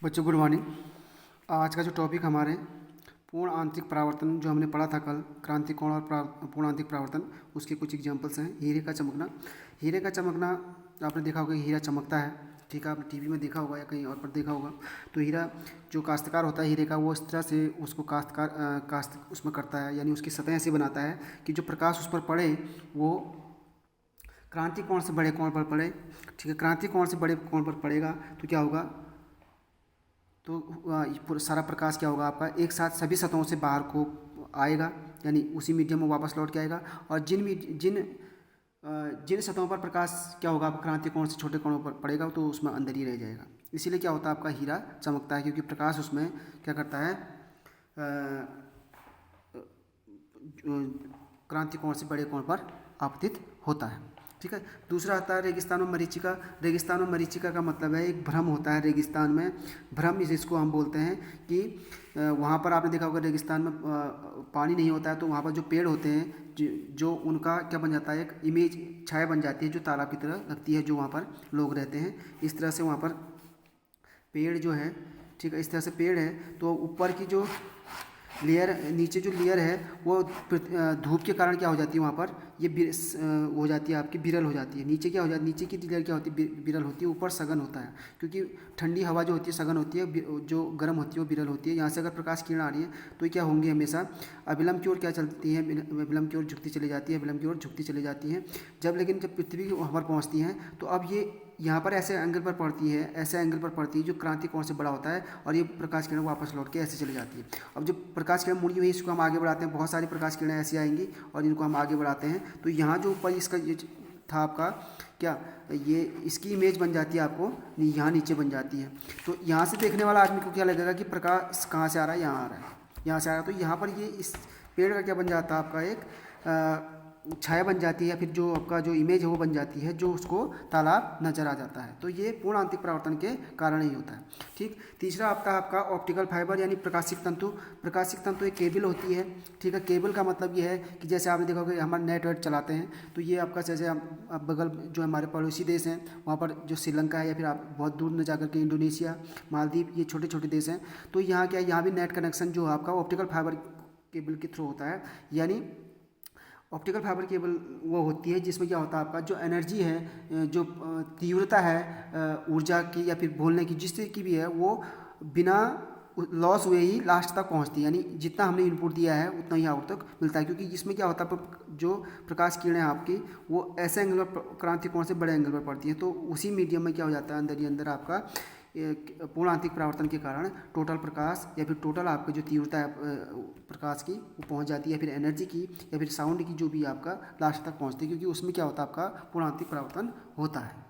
बच्चों good morning. आज का जो टॉपिक हमारे पूर्ण आंतरिक परावर्तन जो हमने पढ़ा था कल, क्रांतिक कोण और पूर्ण आंतरिक परावर्तन, उसके कुछ एग्जांपल्स हैं। हीरे का चमकना। हीरे का चमकना आपने देखा होगा, हीरा चमकता है। ठीक है, आपने टीवी में देखा होगा या कहीं और पर देखा होगा। तो हीरा जो काश्तकार होता है हीरे का, वो इस तरह से उसको काश्त उसमें करता है, यानी उसकी सतह ऐसे बनाता है कि जो प्रकाश उस पर पड़े वो क्रांतिक कोण से बड़े कोण पर पड़े। ठीक है, क्रांतिक कोण से बड़े कोण पर पड़ेगा तो क्या होगा, तो पूरा सारा प्रकाश क्या होगा आपका एक साथ सभी सतहों से बाहर को आएगा, यानी उसी मीडियम में वापस लौट के आएगा। और जिन सतहों पर प्रकाश क्या होगा आपका क्रांतिक कोण से छोटे कोणों पर पड़ेगा तो उसमें अंदर ही रह जाएगा। इसीलिए क्या होता है, आपका हीरा चमकता है, क्योंकि प्रकाश उसमें क्या करता है, क्रांतिक कोण से बड़े कोण पर आपतित होता है। ठीक है, दूसरा आता है रेगिस्तान में मरीचिका। रेगिस्तान में मरीचिका का मतलब है एक भ्रम होता है रेगिस्तान में। भ्रम इसको हम बोलते हैं कि वहाँ पर आपने देखा होगा रेगिस्तान में पानी नहीं होता है, तो वहाँ पर जो पेड़ होते हैं जो उनका क्या बन जाता है, एक इमेज छाया बन जाती है जो तालाब की तरह लगती है, जो वहाँ पर लोग रहते हैं। इस तरह से वहाँ पर पेड़ जो है, ठीक है, इस तरह से पेड़ है, तो ऊपर की जो लेयर, नीचे जो लेयर है वो धूप के कारण क्या हो जाती है, वहाँ पर ये हो जाती है आपकी विरल हो जाती है। नीचे क्या हो जाती है, नीचे की लेयर क्या होती है, विरल होती है। ऊपर सघन होता है, क्योंकि ठंडी हवा जो होती है सघन होती है, जो गर्म होती है वो विरल होती है। यहाँ से अगर प्रकाश किरण आ रही है तो ये क्या होंगी, हमेशा अविलंब की ओर क्या चलती है, विलंब की ओर झुकती चली जाती है, विलंब की ओर झुकती चली जाती है। जब पृथ्वी पर पहुँचती हैं तो अब ये यहाँ पर ऐसे एंगल पर पड़ती है, ऐसे एंगल पर पड़ती है जो क्रांतिक कोण से बड़ा होता है, और ये प्रकाश किरण वापस लौट के ऐसे चली जाती है। अब जब प्रकाश किरण मुड़ी हुई, इसको हम आगे बढ़ाते हैं, बहुत सारी प्रकाश किरणें ऐसी आएंगी और इनको हम आगे बढ़ाते हैं। तो यहाँ जो ऊपर इसका ये था आपका क्या, ये इसकी इमेज बन जाती है आपको यहाँ नीचे बन जाती है। तो यहाँ से देखने वाला आदमी को क्या लगेगा कि प्रकाश कहाँ से आ रहा है, यहाँ आ रहा है, यहाँ से आ रहा है। तो यहाँ पर ये इस पेड़ का क्या बन जाता है, आपका एक छाया बन जाती है, या फिर जो आपका जो इमेज है वो बन जाती है, जो उसको तालाब नजर आ जाता है। तो ये पूर्ण आंतरिक परावर्तन के कारण ही होता है। ठीक, तीसरा आता है आपका ऑप्टिकल फाइबर यानी प्रकाशिक तंतु। प्रकाशिक तंतु एक केबल होती है। ठीक है, केबल का मतलब ये है कि जैसे आपने देखा होगा हमारा नेट वेट चलाते हैं, तो ये आपका जैसे हम बगल जो हमारे पड़ोसी देश हैं वहाँ पर जो श्रीलंका है, या फिर आप बहुत दूर न जाकर के इंडोनेशिया, मालदीव, ये छोटे छोटे देश हैं। तो यहाँ क्या, यहाँ भी नेट कनेक्शन जो आपका ऑप्टिकल फाइबर केबल के थ्रू होता है। यानी ऑप्टिकल फाइबर केबल वो होती है जिसमें क्या होता है, आपका जो एनर्जी है, जो तीव्रता है ऊर्जा की या फिर बोलने की, जिस की भी है, वो बिना लॉस हुए ही लास्ट तक पहुंचती है। यानी जितना हमने इनपुट दिया है उतना ही आउट तक मिलता है, क्योंकि इसमें क्या होता है, जो प्रकाश किरणें आपकी वो ऐसे एंगल पर, क्रांतिक कोण से बड़े एंगल पर पड़ती हैं। तो उसी मीडियम में क्या हो जाता है, अंदर ही अंदर आपका पूर्ण आंतरिक परावर्तन के कारण टोटल प्रकाश या फिर टोटल आपकी जो तीव्रता है प्रकाश की वो पहुंच जाती है, या फिर एनर्जी की या फिर साउंड की जो भी आपका लास्ट तक पहुंचती है, क्योंकि उसमें क्या होता है, आपका पूर्ण आंतरिक परावर्तन होता है।